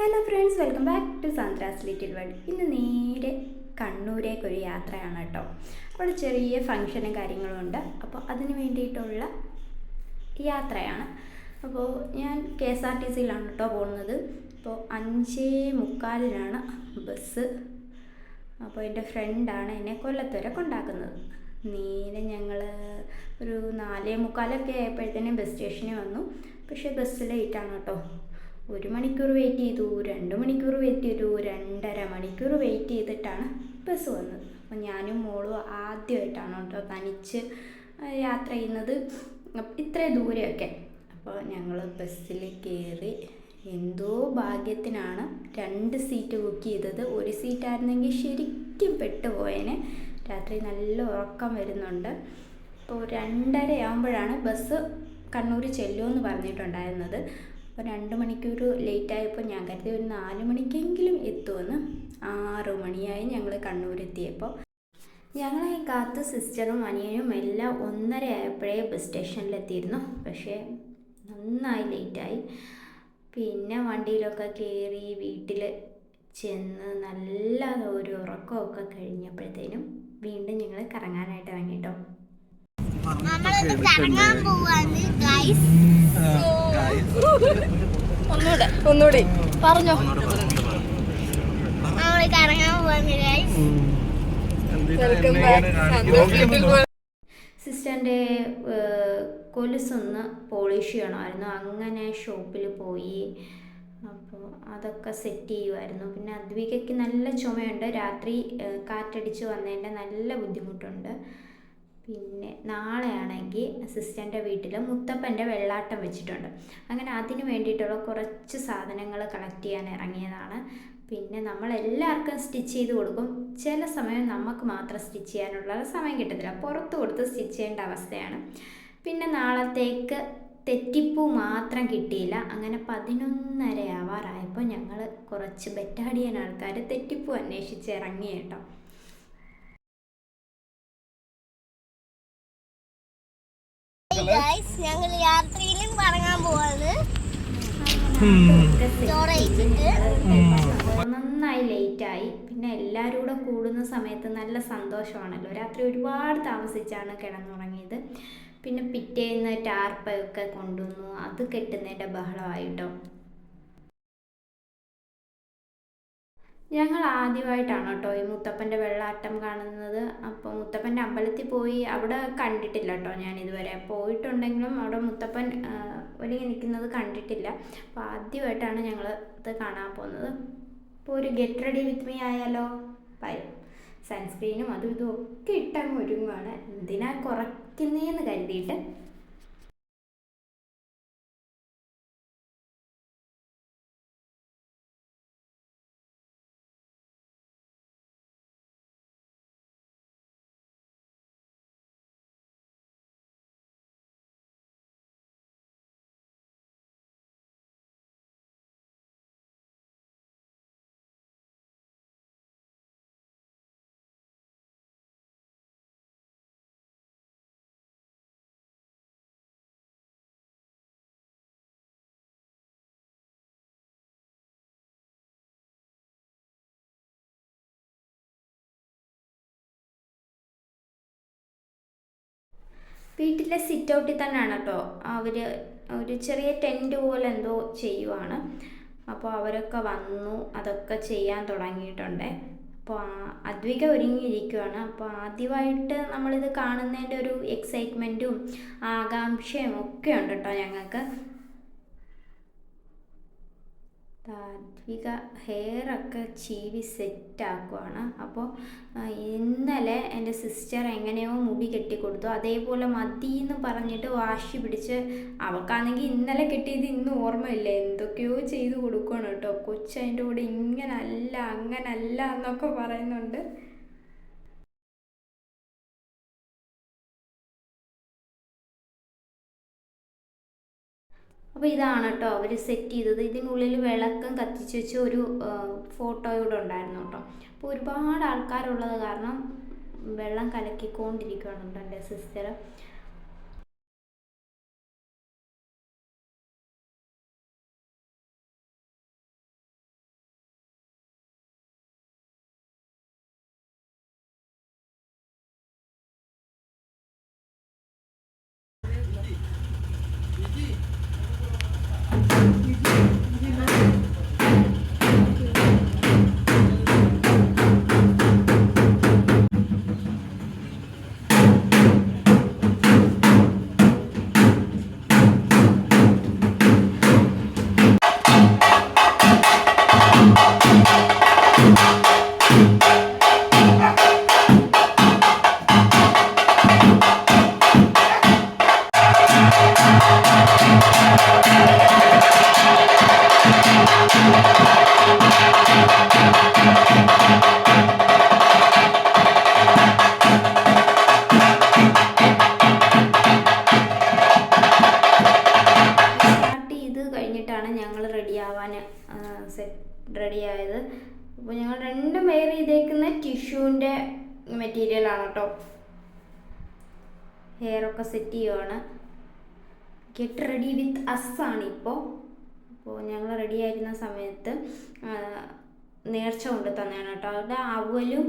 Hello friends, welcome back to Sandra's little world. ഇന്ന് നേരെ കണ്ണൂരേക്കൊരു യാത്രയാണ് കേട്ടോ. അവിടെ ചെറിയ ഫങ്ഷനും കാര്യങ്ങളും ഉണ്ട്. അപ്പോൾ അതിന് വേണ്ടിയിട്ടുള്ള യാത്രയാണ്. അപ്പോൾ ഞാൻ KSRTCയിലാണ് കേട്ടോ പോകുന്നത്. അപ്പോൾ 5:45 ബസ്. അപ്പോൾ എൻ്റെ ഫ്രണ്ടാണ് എന്നെ കൊല്ലത്ത് വരെ കൊണ്ടാക്കുന്നത്. നേരെ ഞങ്ങൾ ഒരു 4:45 ആയപ്പോഴത്തേനും ബസ് സ്റ്റേഷനിൽ വന്നു. പക്ഷേ ബസ് ലേറ്റാണ് കേട്ടോ. 1 മണിക്കൂർ വെയിറ്റ് ചെയ്തു, 2 മണിക്കൂർ വെയിറ്റ് ചെയ്തു, 2.5 മണിക്കൂർ വെയിറ്റ് ചെയ്തിട്ടാണ് ബസ് വന്നത്. അപ്പോൾ ഞാനും മോളും ആദ്യമായിട്ടാണ് കേട്ടോ തനിച്ച് യാത്ര ചെയ്യുന്നത് ഇത്രയും ദൂരെയൊക്കെ. അപ്പോൾ ഞങ്ങൾ ബസ്സിൽ കയറി. എന്തോ ഭാഗ്യത്തിനാണ് 2 സീറ്റ് ബുക്ക് ചെയ്തത്. ഒരു സീറ്റായിരുന്നെങ്കിൽ ശരിക്കും പെട്ടുപോയേനെ. രാത്രി നല്ല ഉറക്കം വരുന്നുണ്ട്. അപ്പോൾ 2:30 ആകുമ്പോഴാണ് ബസ് കണ്ണൂർ ചെല്ലുമെന്ന് പറഞ്ഞിട്ടുണ്ടായിരുന്നത്. അപ്പോൾ 2 മണിക്കൂർ ലേറ്റായപ്പോൾ ഞാൻ കരുതി ഒരു 4 മണിക്കെങ്കിലും എത്തുമെന്ന്. 6 മണിയായി ഞങ്ങൾ കണ്ണൂരെത്തിയപ്പോൾ. ഞങ്ങളെ കാത്ത് സിസ്റ്ററും അനിയനും എല്ലാം 1:30 ആയപ്പോഴേ ബസ് സ്റ്റേഷനിലെത്തിയിരുന്നു. പക്ഷേ നന്നായി ലേറ്റായി. പിന്നെ വണ്ടിയിലൊക്കെ കയറി വീട്ടിൽ ചെന്ന് നല്ല ഒരു ഉറക്കമൊക്കെ കഴിഞ്ഞപ്പോഴത്തേനും വീണ്ടും ഞങ്ങൾ കറങ്ങാനായിട്ട് ഇറങ്ങി കേട്ടോ. ഒന്നുകൂടെ പറഞ്ഞോ. സിസ്റ്ററിൻ്റെ കൊലുസൊന്ന് പോളിഷ് ചെയ്യണമായിരുന്നു. അങ്ങനെ ഷോപ്പിൽ പോയി. അപ്പോൾ അതൊക്കെ സെറ്റ് ചെയ്യുമായിരുന്നു. പിന്നെ അദ്വികയ്ക്ക് നല്ല ചുമയുണ്ട്. രാത്രി കാറ്റടിച്ച് വന്നതിൻ്റെ നല്ല ബുദ്ധിമുട്ടുണ്ട്. പിന്നെ നാളെയാണെങ്കിൽ സിസ്റ്ററിൻ്റെ വീട്ടിൽ മുത്തപ്പൻ്റെ വെള്ളാട്ടം വെച്ചിട്ടുണ്ട്. അങ്ങനെ അതിന് വേണ്ടിയിട്ടുള്ള കുറച്ച് സാധനങ്ങൾ കളക്ട് ചെയ്യാൻ ഇറങ്ങിയതാണ്. പിന്നെ നമ്മളെല്ലാവർക്കും സ്റ്റിച്ച് ചെയ്ത് കൊടുക്കും. ചില സമയം നമുക്ക് മാത്രം സ്റ്റിച്ച് ചെയ്യാനുള്ള സമയം കിട്ടത്തില്ല. പുറത്ത് കൊടുത്ത് സ്റ്റിച്ച് ചെയ്യേണ്ട അവസ്ഥയാണ്. പിന്നെ നാളത്തേക്ക് തെറ്റിപ്പൂ മാത്രം കിട്ടിയില്ല. അങ്ങനെ 11:30 ആവാറായപ്പോൾ ഞങ്ങൾ കുറച്ച് ബെറ്റാഡിയൻ ആൾക്കാർ തെറ്റിപ്പൂ അന്വേഷിച്ച് ഇറങ്ങി കേട്ടോ. ഞങ്ങൾ യാത്രയിലും കറങ്ങാൻ പോവാണ്. നന്നായി ലേറ്റായി. പിന്നെ എല്ലാവരും കൂടെ കൂടുന്ന സമയത്ത് നല്ല സന്തോഷമാണല്ലോ. രാത്രി ഒരുപാട് താമസിച്ചാണ് കിടന്നുറങ്ങിയത്. പിന്നെ പിറ്റേന്ന് ടാർപ്പൊക്കെ കൊണ്ടുവന്നു. അത് കെട്ടുന്നതിൻ്റെ ബഹളമായിട്ടോ. ഞങ്ങൾ ആദ്യമായിട്ടാണ് കേട്ടോ ഈ മുത്തപ്പൻ്റെ വെള്ളാട്ടം കാണുന്നത്. അപ്പോൾ മുത്തപ്പൻ്റെ അമ്പലത്തിൽ പോയി അവിടെ കണ്ടിട്ടില്ല കേട്ടോ. ഞാൻ ഇതുവരെ പോയിട്ടുണ്ടെങ്കിലും അവിടെ മുത്തപ്പൻ ഒരുങ്ങി നിൽക്കുന്നത് കണ്ടിട്ടില്ല. അപ്പോൾ ആദ്യമായിട്ടാണ് ഞങ്ങൾ ഇത് കാണാൻ പോകുന്നത്. അപ്പോൾ ഒരു ഗെറ്റ് റെഡി വിത്ത് മീ ആയാലോ. സൺസ്ക്രീനും അതും ഇതും ഒക്കെ ഇട്ടങ്ങ് ഒരുങ്ങുവാണ്. എന്തിനാ കുറയ്ക്കുന്നതെന്ന് കരുതിയിട്ട്. വീട്ടിലെ സിറ്റ് ഔട്ടിൽ തന്നെയാണ് കേട്ടോ അവർ ഒരു ചെറിയ ടെൻറ്റ് പോലെ എന്തോ ചെയ്യുവാണ്. അപ്പോൾ അവരൊക്കെ വന്നു, അതൊക്കെ ചെയ്യാൻ തുടങ്ങിയിട്ടുണ്ട്. അപ്പോൾ അദ്വിക ഒരുങ്ങിയിരിക്കുകയാണ്. അപ്പോൾ ആദ്യമായിട്ട് നമ്മളിത് കാണുന്നതിൻ്റെ ഒരു എക്സൈറ്റ്മെൻറ്റും ആകാംക്ഷയും ഒക്കെ ഉണ്ട് കേട്ടോ ഞങ്ങൾക്ക്. താത്വിക ഹെയറൊക്കെ ചീവി സെറ്റാക്കുവാണ്. അപ്പോൾ ഇന്നലെ എൻ്റെ സിസ്റ്റർ എങ്ങനെയോ മുടി കെട്ടിക്കൊടുത്തു. അതേപോലെ മതിയെന്ന് പറഞ്ഞിട്ട് വാശി പിടിച്ച് അവൾക്കാണെങ്കിൽ ഇന്നലെ കെട്ടിയത് ഇന്ന് ഓർമ്മയില്ല. എന്തൊക്കെയോ ചെയ്ത് കൊടുക്കുകയാണ് കേട്ടോ. കൊച്ചതിൻ്റെ കൂടെ ഇങ്ങനല്ല അങ്ങനല്ല എന്നൊക്കെ പറയുന്നുണ്ട്. അപ്പോൾ ഇതാണ് കേട്ടോ അവർ സെറ്റ് ചെയ്തത്. ഇതിനുള്ളിൽ വിളക്കം കത്തിച്ച് വെച്ച് ഒരു ഫോട്ടോയൂടെ ഉണ്ടായിരുന്നു കേട്ടോ. അപ്പോൾ ഒരുപാട് ആൾക്കാരുള്ളത് കാരണം വെള്ളം കലക്കിക്കൊണ്ടിരിക്കുകയാണ് എൻ്റെ സിസ്റ്റർ. റെഡിയായത്. അപ്പോൾ ഞങ്ങൾ രണ്ടും വെയർ ചെയ്തേക്കുന്ന ടിഷ്യൂവിൻ്റെ മെറ്റീരിയലാണ് കേട്ടോ. ഹെയറൊക്കെ സെറ്റ് ചെയ്യുവാണ്. ഗെറ്റ് റെഡി വിത്ത് അസ് ആണ് ഇപ്പോൾ. അപ്പോൾ ഞങ്ങൾ റെഡി ആയിരുന്ന സമയത്ത് നേർച്ച കൊണ്ട് തന്നെയാണ് കേട്ടോ. അവിടെ അവലും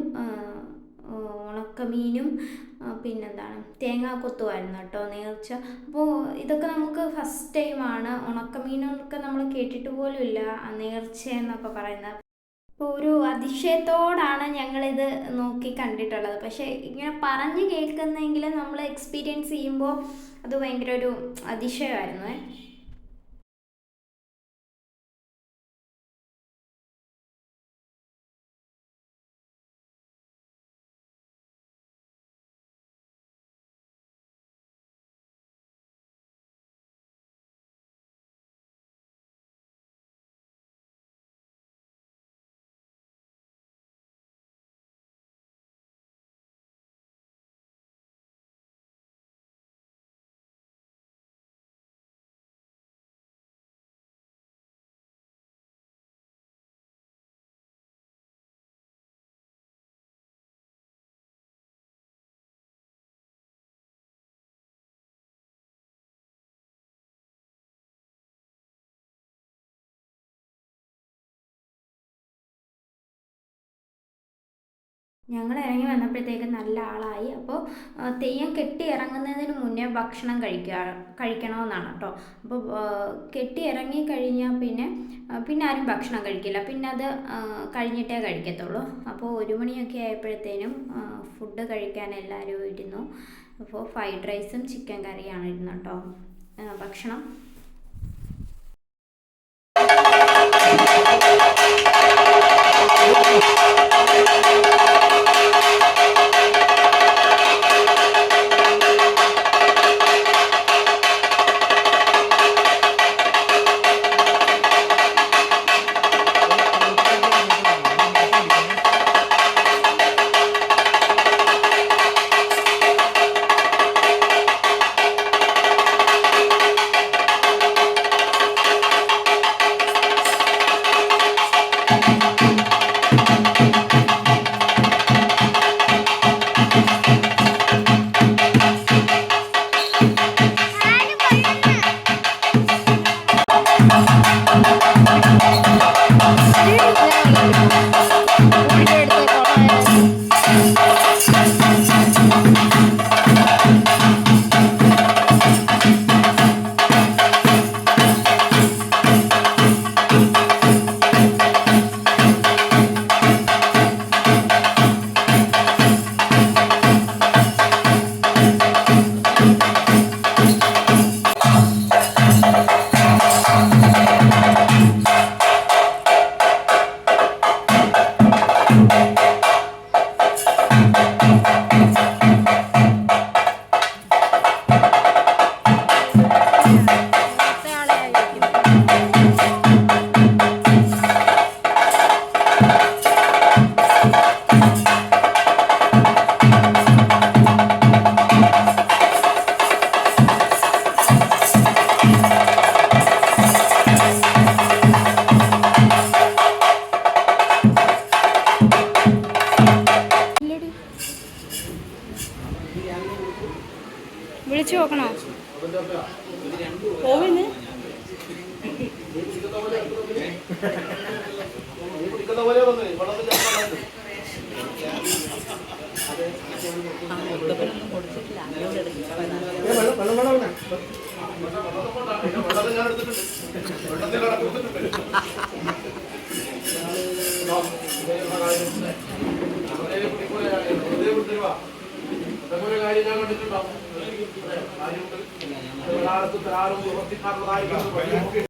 ഉണക്കമീനും പിന്നെന്താണ് തേങ്ങാക്കൊത്തുമായിരുന്നു കേട്ടോ നേർച്ച. അപ്പോൾ ഇതൊക്കെ നമുക്ക് ഫസ്റ്റ് ടൈമാണ്. ഉണക്കമീനൊക്കെ നമ്മൾ കേട്ടിട്ട് പോലും ഇല്ല നേർച്ച എന്നൊക്കെ പറയുന്നത്. അപ്പോൾ ഒരു അതിശയത്തോടാണ് ഞങ്ങളിത് നോക്കി കണ്ടിട്ടുള്ളത്. പക്ഷേ ഇങ്ങനെ പറഞ്ഞ് കേൾക്കുന്നെങ്കിലും നമ്മൾ എക്സ്പീരിയൻസ് ചെയ്യുമ്പോൾ അത് ഭയങ്കര ഒരു അതിശയമായിരുന്നു. ഞങ്ങൾ ഇറങ്ങി വന്നപ്പോഴത്തേക്ക് നല്ല ആളായി. അപ്പോൾ തെയ്യം കെട്ടി ഇറങ്ങുന്നതിന് മുന്നേ ഭക്ഷണം കഴിക്കണമെന്നാണ് കേട്ടോ. അപ്പോൾ കെട്ടി ഇറങ്ങി കഴിഞ്ഞാൽ പിന്നെ ആരും ഭക്ഷണം കഴിക്കില്ല. പിന്നെ അത് കഴിഞ്ഞിട്ടേ കഴിക്കത്തുള്ളൂ. അപ്പോൾ 1 മണിയൊക്കെ ആയപ്പോഴത്തേനും ഫുഡ് കഴിക്കാൻ എല്ലാവരും ഇരുന്നു. അപ്പോൾ ഫ്രൈഡ് റൈസും ചിക്കൻ കറിയാണ് ഇരുന്നു കേട്ടോ ഭക്ഷണം. വിളിച്ചു നോക്കണോ? പോവിന് കാര്യം ഞാൻ കണ്ടിട്ടുണ്ടോ? ആരും പ്രവർത്തിക്കാറുള്ളതായിരിക്കും.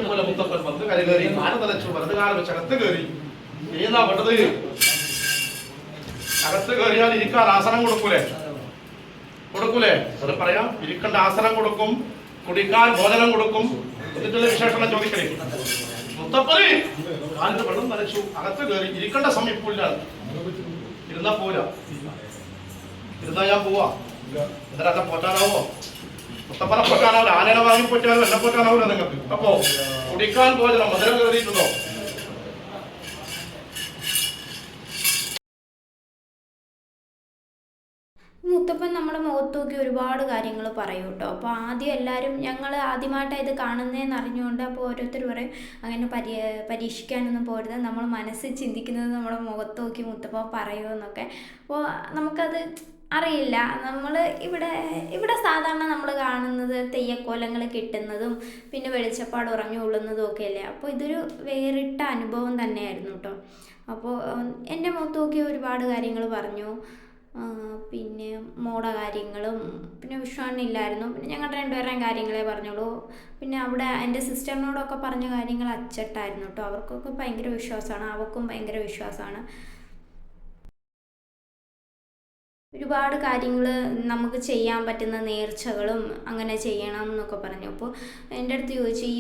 പോലെ മുത്തപ്പൻ വന്ന് കരകയറി കാല് തലച്ചു വലത് കാലം വെച്ച് അകത്ത് കയറി. ചെയ്യുന്ന പെട്ടത് അകത്ത് കയറിയാൽ ഇരിക്കാൻ ആസനം കൊടുക്കൂലേ? കൊടുക്കൂലേ? അത് പറയാം. ഇരിക്കേണ്ട ആസനം കൊടുക്കും, കുടിക്കാൻ ഭോജനം കൊടുക്കും. എന്നിട്ടുള്ള വിശേഷണം ചോദിക്കണേ. മുത്തപ്പനെ കാലിന് വെള്ളം നനച്ചു, അകത്ത് കയറി. ഇരിക്കേണ്ട സമയം ഇപ്പൊ ഇല്ല. ഇരുന്നാ പോരാ, ഇരുന്നാ ഞാൻ പോവാ. എന്നിട്ട് പോറ്റാനാവോ? മുത്തപ്പനെ പോറ്റാനാവില്ല. ആനയുടെ വാങ്ങി പോറ്റാനോ എന്നെ പോറ്റാനാവില്ല നിങ്ങൾക്ക്. അപ്പോ കുടിക്കാൻ ഭോജനം മധുരം കയറിയിട്ടുണ്ടോ? മുത്തപ്പൻ നമ്മുടെ മുഖത്ത് നോക്കി ഒരുപാട് കാര്യങ്ങൾ പറയും കേട്ടോ. അപ്പോൾ ആദ്യം എല്ലാവരും ഞങ്ങൾ ആദ്യമായിട്ടാണ് ഇത് കാണുന്നതെന്ന് അറിഞ്ഞുകൊണ്ട് അപ്പോൾ ഓരോരുത്തർ പറയും അങ്ങനെ പരീക്ഷിക്കാനൊന്നും പോരുത്, നമ്മൾ മനസ്സിൽ ചിന്തിക്കുന്നത് നമ്മുടെ മുഖത്ത് നോക്കി മുത്തപ്പൻ പറയുമെന്നൊക്കെ. അപ്പോൾ നമുക്കത് അറിയില്ല. നമ്മൾ ഇവിടെ സാധാരണ നമ്മൾ കാണുന്നത് തെയ്യക്കോലങ്ങൾ കിട്ടുന്നതും പിന്നെ വെളിച്ചപ്പാട് ഉറങ്ങി കൊള്ളുന്നതും ഒക്കെ അല്ലേ. അപ്പോൾ ഇതൊരു വേറിട്ട അനുഭവം തന്നെയായിരുന്നു കേട്ടോ. അപ്പോൾ എൻ്റെ മുഖത്ത് നോക്കി ഒരുപാട് കാര്യങ്ങൾ പറഞ്ഞു. പിന്നെ മോടെ കാര്യങ്ങളും പിന്നെ വിഷുവാണില്ലായിരുന്നു. പിന്നെ ഞങ്ങളുടെ രണ്ടുപേരുടെയും കാര്യങ്ങളെ പറഞ്ഞോളൂ. പിന്നെ അവിടെ എൻ്റെ സിസ്റ്ററിനോടൊക്കെ പറഞ്ഞ കാര്യങ്ങൾ അച്ചട്ടായിരുന്നു കേട്ടോ. അവർക്കൊക്കെ ഭയങ്കര വിശ്വാസമാണ്, അവൾക്കും ഭയങ്കര വിശ്വാസമാണ്. ഒരുപാട് കാര്യങ്ങൾ നമുക്ക് ചെയ്യാൻ പറ്റുന്ന നേർച്ചകളും അങ്ങനെ ചെയ്യണം എന്നൊക്കെ പറഞ്ഞു. അപ്പോൾ എൻ്റെ അടുത്ത് ചോദിച്ചു ഈ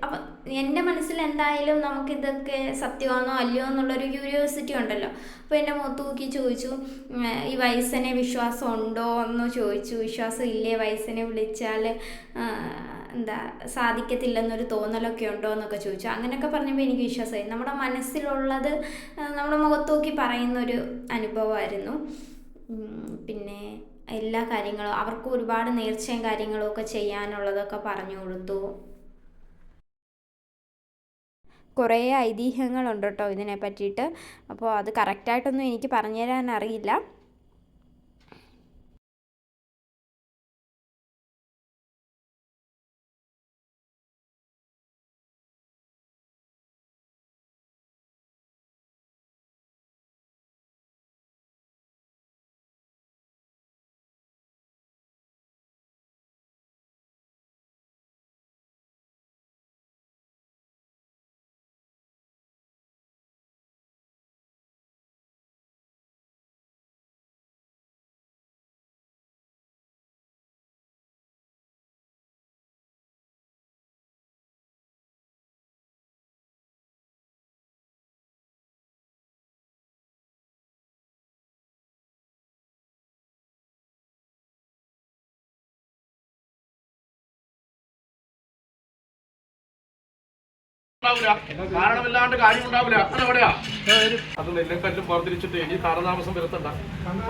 അപ്പം എൻ്റെ മനസ്സിൽ എന്തായാലും നമുക്കിതൊക്കെ സത്യമാണോ അല്ലയോ എന്നുള്ളൊരു ക്യൂരിയോസിറ്റി ഉണ്ടല്ലോ. അപ്പോൾ എൻ്റെ മുഖത്ത് നോക്കി ചോദിച്ചു ഈ വയസ്സനെ വിശ്വാസം ഉണ്ടോ എന്ന് ചോദിച്ചു. വിശ്വാസം ഇല്ലേ, വയസ്സനെ വിളിച്ചാൽ സാധിക്കത്തില്ലെന്നൊരു തോന്നലൊക്കെ ഉണ്ടോ എന്നൊക്കെ ചോദിച്ചു. അങ്ങനെയൊക്കെ പറഞ്ഞപ്പോൾ എനിക്ക് വിശ്വാസമായി. നമ്മുടെ മനസ്സിലുള്ളത് നമ്മുടെ മുഖത്ത് നോക്കി പറയുന്നൊരു അനുഭവമായിരുന്നു. പിന്നെ എല്ലാ കാര്യങ്ങളും അവർക്ക് ഒരുപാട് നേർച്ചയും കാര്യങ്ങളും ഒക്കെ ചെയ്യാനുള്ളതൊക്കെ പറഞ്ഞു കൊടുത്തു. കുറേ ഐതിഹ്യങ്ങളുണ്ട് കേട്ടോ ഇതിനെ പറ്റിയിട്ട്. അപ്പോൾ അത് കറക്റ്റായിട്ടൊന്നും എനിക്ക് പറഞ്ഞു തരാൻ അറിയില്ല. കാരണമില്ലാണ്ട് കാര്യം ഉണ്ടാവില്ല. അതെവിടെയാ? അത് നെല്ലക്കല്ലും വേർതിരിച്ചിട്ട് ഇനി കാലതാമസം വരുത്തണ്ട.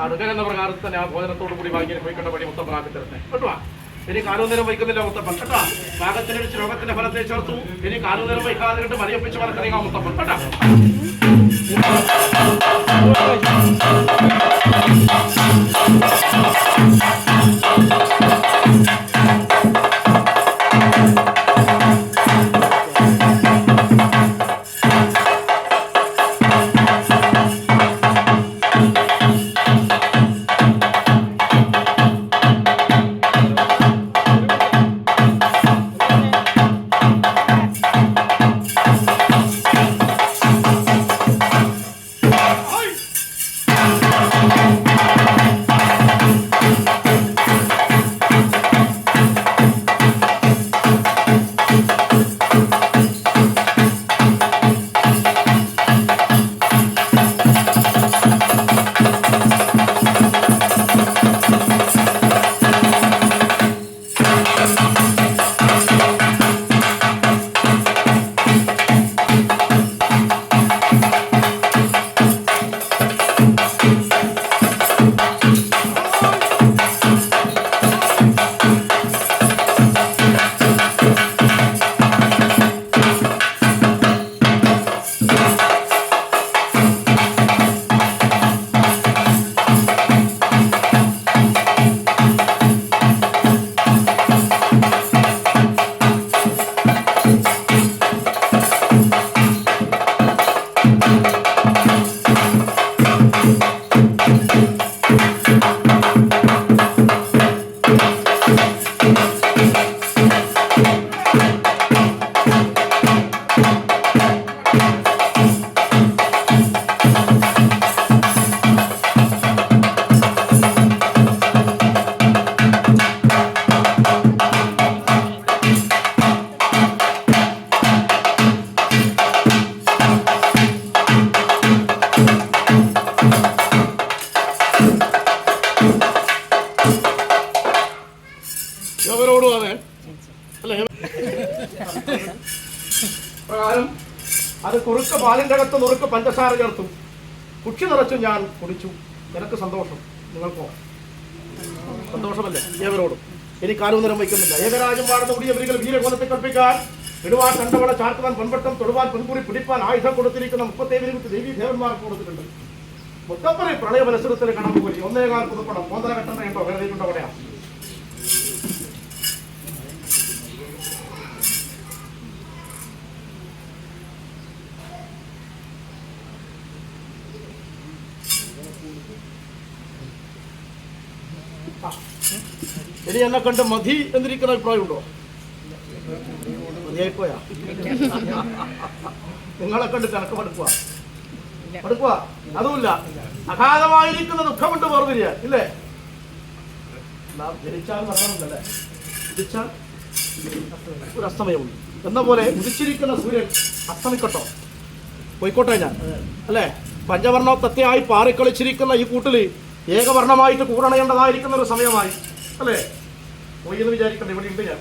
അടുക്കൽ എന്ന പ്രകാരത്തിൽ തന്നെ ആ ഭോജനത്തോടു കൂടി വാങ്ങി അനുഭവിക്കേണ്ട വഴി മുത്തപ്പനാക്കി തരുന്നേ കേട്ടോ. ഇനി കാലൊന്നേരം വയ്ക്കുന്നില്ല മുത്തപ്പൻ കേട്ടോ. പാകത്തിനടിച്ച് രോഗത്തിന്റെ ഫലത്തെ ചേർത്തു. ഇനി കാലൊന്നേരം വയ്ക്കാതിട്ട് മരിയപ്പിച്ച് വളർത്തുക മുത്തപ്പൻ കേട്ടോ. കുറുക്ക പാലിൻ്റെ അകത്ത് നുറുക്ക് പഞ്ചസാര ചേർത്തു, കുക്ഷി നിറച്ചു ഞാൻ കുടിച്ചു. എനിക്ക് സന്തോഷം, നിങ്ങൾക്കോ സന്തോഷമല്ലേ? ഏവരോടും ഇനി കാലവും നിരം വയ്ക്കുന്നില്ല. ഏകരാജം പാടുന്ന കുടിയവരികൾ വീരകോലത്തെ കൽപ്പിക്കാൻ, ഇടുവാൻ കണ്ടവള ചാർത്തുവാൻ പൊൻപട്ടം തൊടുവാൻ പൊൻകുറി പിടിപ്പാൻ ആയുധം കൊടുത്തിരിക്കുന്ന 37 ദേവീ ദേവന്മാർക്ക് കൊടുത്തിട്ടുണ്ട്. മുത്തപ്പനെ പ്രളയ മത്സരത്തിൽ കടന്നു പോയി 1.25 പുതുപ്പണം 1.5 കെട്ടണ കേട്ടോ വേദനയുണ്ടോ പറയാം. ഇനി എന്നെ കണ്ട് മതി എന്നിരിക്കുന്ന അഭിപ്രായമുണ്ടോ? മതിയായിപ്പോയാ? നിങ്ങളെ കണ്ട് കണക്ക് മടുക്കുക അതുമില്ല. അഗാധമായിരിക്കുന്ന ദുഃഖമുണ്ട് വേർതിരിയാൻ ഇല്ലേ? നാം ജനിച്ചാൽ മരണമുണ്ടല്ലേ? ജനിച്ചാൽ ഒരു അസ്തമയമുണ്ട് എന്ന പോലെ ഉദിച്ചിരിക്കുന്ന സൂര്യൻ അസ്തമിക്കട്ടോ, പോയിക്കോട്ടെ ഞാൻ അല്ലേ? പഞ്ചവർണ്ണ തത്യായി പാറിക്കളിച്ചിരിക്കുന്ന ഈ കൂട്ടിൽ ഏകവർണ്ണമായിട്ട് കൂടണേണ്ടതായിരിക്കുന്ന ഒരു സമയമായി അല്ലേ? പോയി എന്ന് വിചാരിക്കണ്ട, ഇവിടെ ഉണ്ട് ഞാൻ.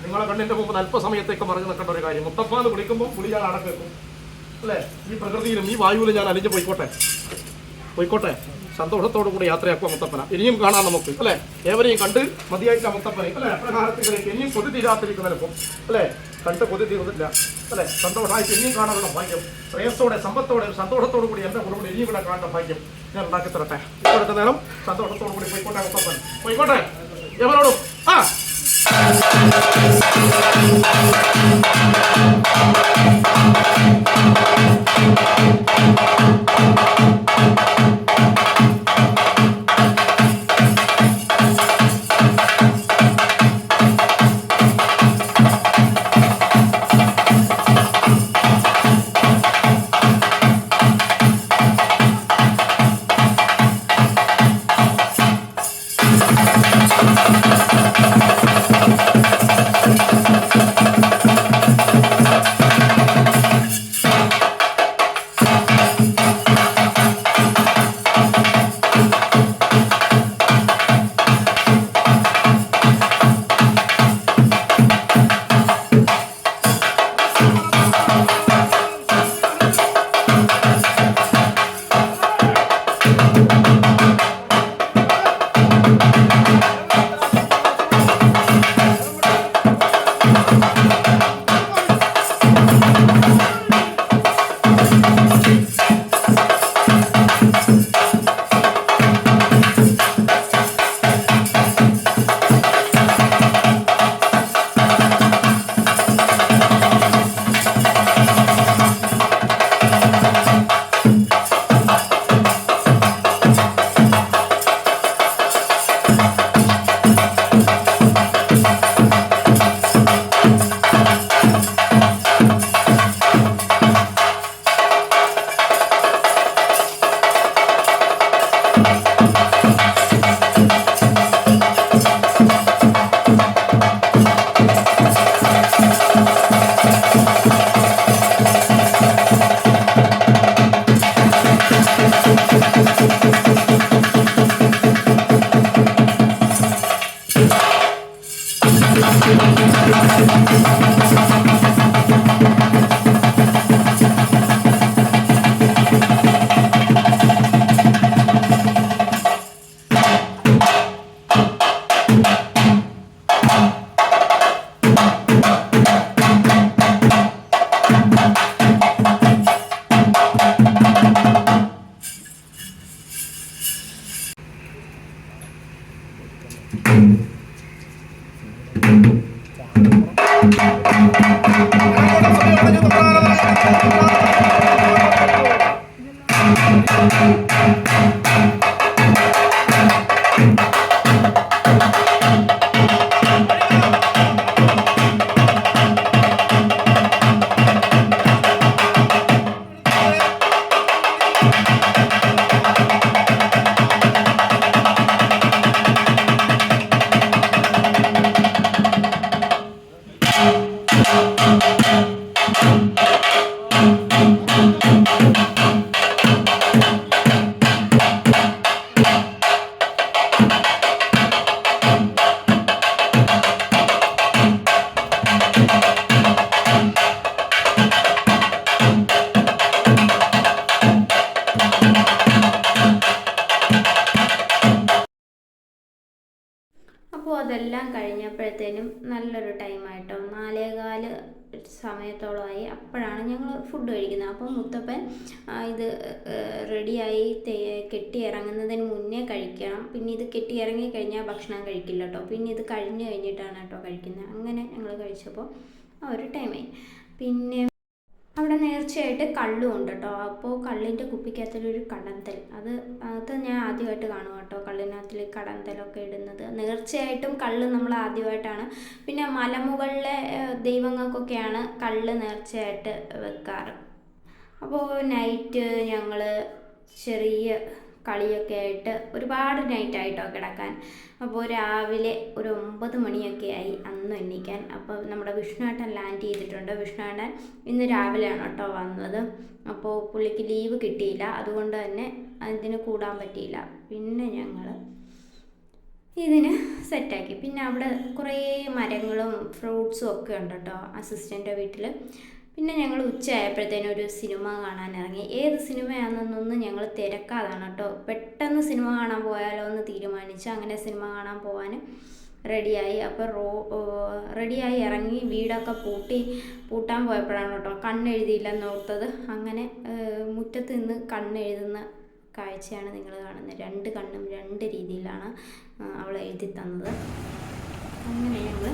നിങ്ങളെ കണ്ണിൻ്റെ മുമ്പ് അല്പസമയത്തേക്ക് മറിഞ്ഞു നിൽക്കേണ്ട ഒരു കാര്യം. മുത്തപ്പാന്ന് വിളിക്കുമ്പോൾ പുളി ഞാൻ അടക്കേക്കും അല്ലേ? ഈ പ്രകൃതിയിലും ഈ വായുവിലും ഞാൻ അലിഞ്ഞ് പോയിക്കോട്ടെ. സന്തോഷത്തോടു കൂടി യാത്രയാക്കുക മുത്തപ്പന. ഇനിയും കാണാം നമുക്ക് അല്ലേ? ഏവരെയും കണ്ട് മതിയായിട്ട മുത്തപ്പനെ അല്ലെ? പ്രകാരത്തിലേക്ക് ഇനിയും കൊതി തീരാത്തിരിക്കുന്നതിപ്പം അല്ലേ? കണ്ട് കൊതി തീർന്നില്ല അല്ലെ? സന്തോഷമായിട്ട് ഇനിയും കാണാനുള്ള ഭാഗ്യം, ശ്രേയസ്സോടെ സമ്പത്തോടെ സന്തോഷത്തോടു കൂടി എൻ്റെ കൂടെ ഇനിയും ഇവിടെ കാണേണ്ട ഭാഗ്യം ഞാൻ ഉണ്ടാക്കി തരട്ടെ. ഇപ്പോഴത്തെ നേരം സന്തോഷത്തോടു കൂടി പോയിക്കോട്ടെ മുത്തപ്പൻ, പോയിക്കോട്ടെ. എവരോടും ആ അപ്പോൾ അതെല്ലാം കഴിഞ്ഞപ്പോഴത്തേനും നല്ലൊരു ടൈമായിട്ടോ, 4:15 സമയത്തോളമായി. അപ്പോഴാണ് ഞങ്ങൾ ഫുഡ് കഴിക്കുന്നത്. അപ്പോൾ മുത്തപ്പൻ ഇത് റെഡിയായി കെട്ടി ഇറങ്ങുന്നതിന് മുന്നേ കഴിക്കണം. പിന്നെ ഇത് കെട്ടി ഇറങ്ങി കഴിഞ്ഞാൽ ഭക്ഷണം കഴിക്കില്ല കേട്ടോ. പിന്നെ ഇത് കഴിഞ്ഞ് കഴിഞ്ഞിട്ടാണ് കേട്ടോ കഴിക്കുന്നത്. അങ്ങനെ ഞങ്ങൾ കഴിച്ചപ്പോൾ ആ ഒരു ടൈമായി. പിന്നെ അവിടെ നേർച്ചയായിട്ട് കള്ളും ഉണ്ട് കേട്ടോ. അപ്പോൾ കള്ളിൻ്റെ കുപ്പിക്കകത്തൊരു കടന്തൽ, അത് ഞാൻ ആദ്യമായിട്ട് കാണും കേട്ടോ. കള്ളിനകത്തിൽ കടന്തലൊക്കെ ഇടുന്നത് നേർച്ചയായിട്ടും കള്ള് നമ്മൾ ആദ്യമായിട്ടാണ്. പിന്നെ മലമുകളിലെ ദൈവങ്ങൾക്കൊക്കെയാണ് കള്ള് നേർച്ചയായിട്ട് വെക്കാറ്. അപ്പോൾ നൈറ്റ് ഞങ്ങൾ ചെറിയ കളിയൊക്കെ ആയിട്ട് ഒരുപാട് നൈറ്റായിട്ടോ കിടക്കാൻ. അപ്പോൾ രാവിലെ ഒരു 9 മണിയൊക്കെ ആയി അന്ന് എണ്ണിക്കാൻ. അപ്പോൾ നമ്മുടെ വിഷ്ണുവേട്ടൻ ലാൻഡ് ചെയ്തിട്ടുണ്ട്. വിഷ്ണുവേട്ടൻ ഇന്ന് രാവിലെയാണ് കേട്ടോ വന്നത്. അപ്പോൾ പുള്ളിക്ക് ലീവ് കിട്ടിയില്ല, അതുകൊണ്ട് തന്നെ അതിന് കൂടാൻ പറ്റിയില്ല. പിന്നെ ഞങ്ങൾ ഇതിന് സെറ്റാക്കി. പിന്നെ അവിടെ കുറേ മരങ്ങളും ഫ്രൂട്ട്സും ഒക്കെ ഉണ്ട് കേട്ടോ അസിസ്റ്റൻ്റെ വീട്ടിൽ. പിന്നെ ഞങ്ങൾ ഉച്ചയായപ്പോഴത്തേനും ഒരു സിനിമ കാണാൻ ഇറങ്ങി. ഏത് സിനിമയാണെന്നൊന്നും ഞങ്ങൾ തിരക്കാതാണ് കേട്ടോ. പെട്ടെന്ന് സിനിമ കാണാൻ പോയാലോ എന്ന് തീരുമാനിച്ച് അങ്ങനെ സിനിമ കാണാൻ പോകാൻ റെഡിയായി. അപ്പോൾ റെഡിയായി ഇറങ്ങി വീടൊക്കെ പൂട്ടാൻ പോയപ്പോഴാണ് കേട്ടോ കണ്ണെഴുതിയില്ലെന്ന് ഓർത്തത്. അങ്ങനെ മുറ്റത്ത് നിന്ന് കണ്ണെഴുതുന്ന കാഴ്ചയാണ് നിങ്ങൾ കാണുന്നത്. 2 കണ്ണും 2 രീതിയിലാണ് അവൾ എഴുതി തന്നത്. അങ്ങനെ ഞങ്ങൾ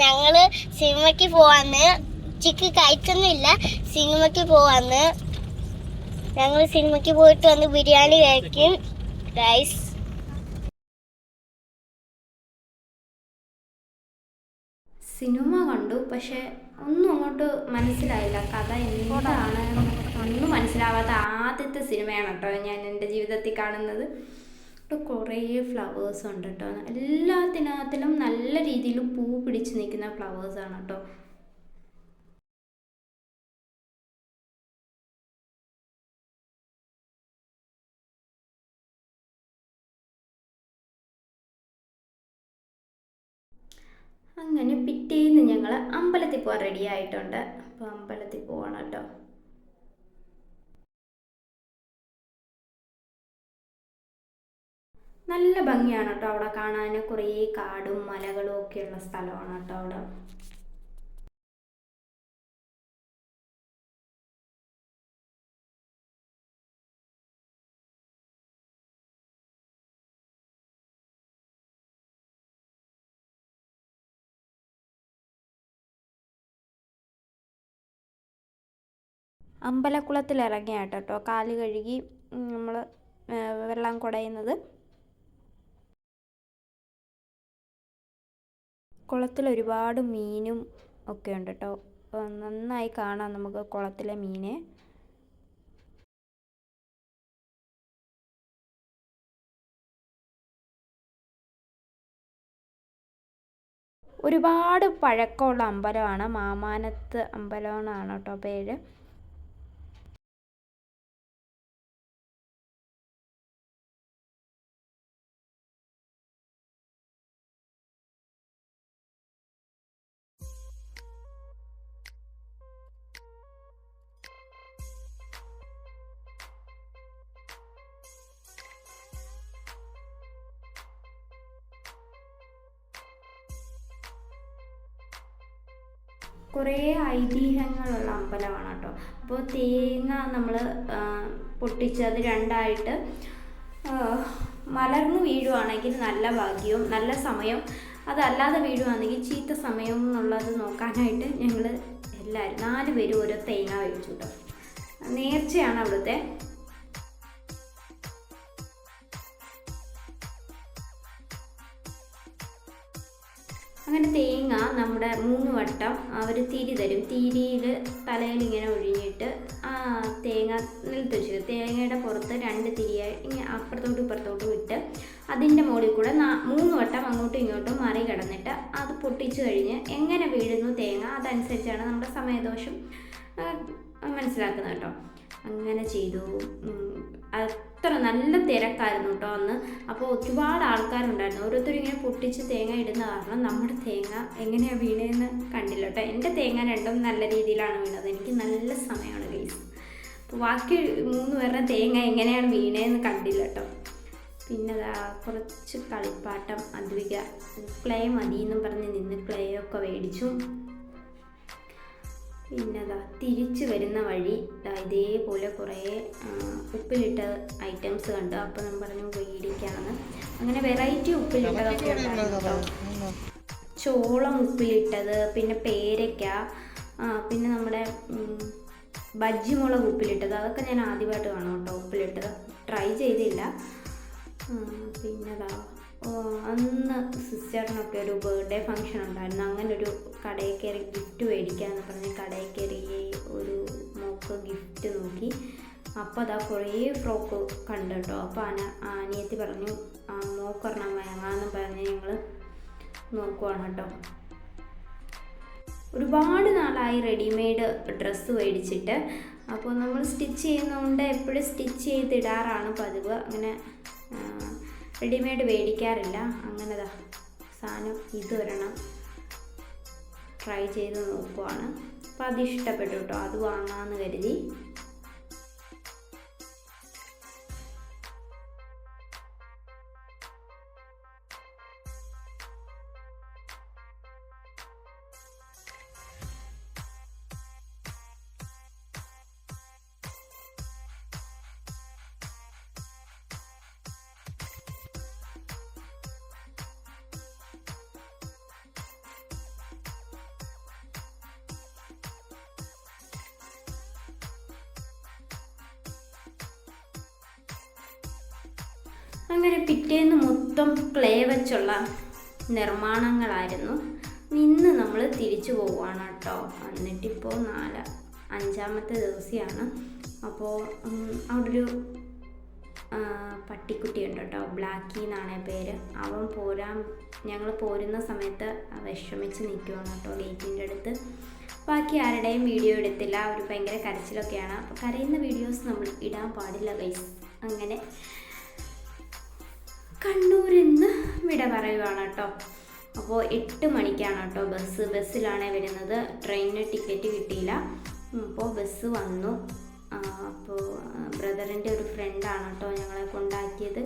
ഞങ്ങള് സിനിമയ്ക്ക് പോവാന്ന്. ഉച്ചക്ക് കഴിച്ചൊന്നുമില്ല, സിനിമയ്ക്ക് പോവാന്ന്. ഞങ്ങൾ സിനിമയ്ക്ക് പോയിട്ട് വന്ന് ബിരിയാണി കഴിക്കും ഗൈസ്. സിനിമ കണ്ടു, പക്ഷെ ഒന്നും അങ്ങോട്ട് മനസ്സിലായില്ല. കഥ എന്താണ് ഒന്നും മനസ്സിലാവാത്ത ആദ്യത്തെ സിനിമയാണ് കേട്ടോ ഞാൻ എൻ്റെ ജീവിതത്തിൽ കാണുന്നത്. കുറേ ഫ്ലവേഴ്സ് ഉണ്ട് കേട്ടോ. എല്ലാത്തിനകത്തിലും നല്ല രീതിയിൽ പൂ പിടിച്ച് നിൽക്കുന്ന ഫ്ലവേഴ്സാണ് കേട്ടോ. അങ്ങനെ പിറ്റേന്ന് ഞങ്ങൾ അമ്പലത്തിൽ പോകാൻ റെഡി ആയിട്ടുണ്ട്. അപ്പോൾ അമ്പലത്തിൽ പോകണം കേട്ടോ. നല്ല ഭംഗിയാണ് കേട്ടോ അവിടെ കാണാൻ. കുറേ കാടും മലകളും ഒക്കെയുള്ള സ്ഥലമാണ് കേട്ടോ അവിടെ. അമ്പലക്കുളത്തിൽ ഇറങ്ങിയാട്ടോ കാല് കഴുകി നമ്മൾ വെള്ളം കുടയുന്നത്. കുളത്തിൽ ഒരുപാട് മീനും ഒക്കെ ഉണ്ട് കേട്ടോ. നന്നായി കാണാം നമുക്ക് കുളത്തിലെ മീനെ. ഒരുപാട് പഴക്കമുള്ള അമ്പലമാണ്. മാമാനത്ത് അമ്പലം എന്നാണ് കേട്ടോ പേര്. കുറേ ഐതിഹ്യങ്ങളുള്ള അമ്പലമാണ് കേട്ടോ. അപ്പോൾ തേങ്ങ നമ്മൾ പൊട്ടിച്ചത് 2ആയിട്ട് മലർന്ന് വീഴുവാണെങ്കിൽ നല്ല ഭാഗ്യവും നല്ല സമയം, അതല്ലാതെ വീഴുവാണെങ്കിൽ ചീത്ത സമയം എന്നുള്ളത് നോക്കാനായിട്ട് ഞങ്ങൾ എല്ലാവരും 4 പേരും ഓരോ തേങ്ങ വെച്ചു കേട്ടോ. നേർച്ചയാണ് അവിടുത്തെ. അങ്ങനെ തേങ്ങ നമ്മുടെ 3 വട്ടം അവർ തിരി തരും. തിരിയിൽ തലയിൽ ഇങ്ങനെ ഒഴിഞ്ഞിട്ട് ആ തേങ്ങ നിലത്ത് വെച്ചു. തേങ്ങയുടെ പുറത്ത് 2 തിരിയായി ഇങ്ങനെ അപ്പുറത്തോട്ടും ഇപ്പുറത്തോട്ടും ഇട്ട് അതിൻ്റെ മുകളിൽ കൂടെ 3 വട്ടം അങ്ങോട്ടും ഇങ്ങോട്ടും മറി കിടന്നിട്ട് അത് പൊട്ടിച്ചു കഴിഞ്ഞ് എങ്ങനെ വീഴുന്നു തേങ്ങ അതനുസരിച്ചാണ് നമ്മുടെ സമയദോഷം മനസ്സിലാക്കുന്നത് കേട്ടോ. അങ്ങനെ ചെയ്തു. അത്ര നല്ല തിരക്കായിരുന്നു കേട്ടോ അന്ന്. അപ്പോൾ ഒരുപാട് ആൾക്കാരുണ്ടായിരുന്നു. ഓരോരുത്തരും ഇങ്ങനെ പൊട്ടിച്ച് തേങ്ങ ഇടുന്ന കാരണം നമ്മുടെ തേങ്ങ എങ്ങനെയാണ് വീണതെന്ന് കണ്ടില്ല കേട്ടോ. എൻ്റെ തേങ്ങ 2ഉം നല്ല രീതിയിലാണ് വീണത്. എനിക്ക് നല്ല സമയമാണ് ഗൈസ്. അപ്പോൾ ബാക്കി 3 പേരുടെ തേങ്ങ എങ്ങനെയാണ് വീണതെന്ന് കണ്ടില്ല കേട്ടോ. പിന്നെ കുറച്ച് കളിപ്പാട്ടം അദ്വിക ക്ലേ മതി എന്നും പറഞ്ഞ് നിന്ന് ക്ലേ ഒക്കെ മേടിച്ചു. പിന്നെ തിരിച്ചു വരുന്ന വഴി ഇതേപോലെ കുറേ ഉപ്പിലിട്ട ഐറ്റംസ് കണ്ടു. അപ്പോൾ നമ്മൾ പറഞ്ഞു മേടിക്കാമെന്ന്. അങ്ങനെ വെറൈറ്റി ഉപ്പിലിട്ടതൊക്കെ ഉണ്ടായിരുന്നു കേട്ടോ. ചോളം ഉപ്പിലിട്ടത്, പിന്നെ പേരയ്ക്ക, പിന്നെ നമ്മുടെ ബജ്ജി മുളക് ഉപ്പിലിട്ടത്, അതൊക്കെ ഞാൻ ആദ്യമായിട്ട് കാണാം കേട്ടോ. ഉപ്പിലിട്ടത് ട്രൈ ചെയ്തില്ല. പിന്നെ അന്ന് സിസ്റ്ററിനൊക്കെ ഒരു ബർത്ത്ഡേ ഫങ്ഷൻ ഉണ്ടായിരുന്നു. അങ്ങനെ ഒരു കടയിൽ കയറി ഗിഫ്റ്റ് മേടിക്കാമെന്ന് പറഞ്ഞ് കടയിൽ കയറി ഒരു മോക്ക് ഗിഫ്റ്റ് നോക്കി. അപ്പോൾ കുറേ ഫ്രോക്ക് കണ്ടു കേട്ടോ. അപ്പോൾ അനിയത്തി പറഞ്ഞു മോക്കൊരെണ്ണം വാങ്ങാമെന്ന് പറഞ്ഞ് ഞങ്ങൾ നോക്കുവാണ് കേട്ടോ. ഒരുപാട് നാളായി റെഡിമെയ്ഡ് ഡ്രസ്സ് മേടിച്ചിട്ട്. അപ്പോൾ നമ്മൾ സ്റ്റിച്ച് ചെയ്യുന്നതുകൊണ്ട് എപ്പോഴും സ്റ്റിച്ച് ചെയ്തിടാറാണ് പതിവ്. അങ്ങനെ റെഡിമെയ്ഡ് മേടിക്കാറില്ല. അങ്ങനെ സാധനം ഇതൊരെണ്ണം ട്രൈ ചെയ്ത് നോക്കുവാണ്. അപ്പോൾ അത് ഇഷ്ടപ്പെട്ടു കേട്ടോ. അത് വാങ്ങാമെന്ന് കരുതി. അങ്ങനെ പിറ്റേന്ന് മൊത്തം ക്ലേ വെച്ചുള്ള നിർമ്മാണങ്ങളായിരുന്നു. ഇന്ന് നമ്മൾ തിരിച്ചു പോവുകയാണ് കേട്ടോ. എന്നിട്ടിപ്പോൾ 5-ാമത്തെ ദിവസമാണ്. അപ്പോൾ അവിടെ ഒരു പട്ടിക്കുട്ടിയുണ്ട് കേട്ടോ. ബ്ലാക്കി എന്നാണ് പേര്. ഞങ്ങൾ പോരുന്ന സമയത്ത് വിഷമിച്ച് നിൽക്കുകയാണ് കേട്ടോ ഗേറ്റിൻ്റെ അടുത്ത്. ബാക്കി ആരുടെയും വീഡിയോ എടുത്തില്ല. അവർ ഭയങ്കര കരച്ചിലൊക്കെയാണ്. അപ്പോൾ കരയുന്ന വീഡിയോസ് നമ്മൾ ഇടാൻ പാടില്ല ഗൈസ്. അങ്ങനെ കണ്ണൂരിൽ നിന്ന് വിട പറയുവാണ് കേട്ടോ. അപ്പോൾ 8 മണിക്കാണ് കേട്ടോ ബസ്സിലാണ് വരുന്നത്. ട്രെയിനിന് ടിക്കറ്റ് കിട്ടിയില്ല. അപ്പോൾ ബസ് വന്നു. അപ്പോൾ ബ്രദറിൻ്റെ ഒരു ഫ്രണ്ടാണ് കേട്ടോ ഞങ്ങളെ കൊണ്ടാക്കിയത്.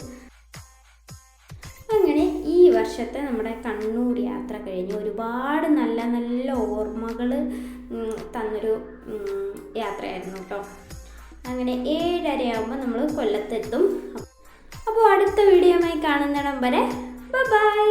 അങ്ങനെ ഈ വർഷത്തെ നമ്മുടെ കണ്ണൂർ യാത്ര കഴിഞ്ഞ് ഒരുപാട് നല്ല നല്ല ഓർമ്മകൾ തന്നൊരു യാത്രയായിരുന്നു കേട്ടോ. അങ്ങനെ 7:30 നമ്മൾ കൊല്ലത്തെത്തും. അപ്പോൾ അടുത്ത വീഡിയോയുമായി കാണുന്നിടം വരെ ബൈ.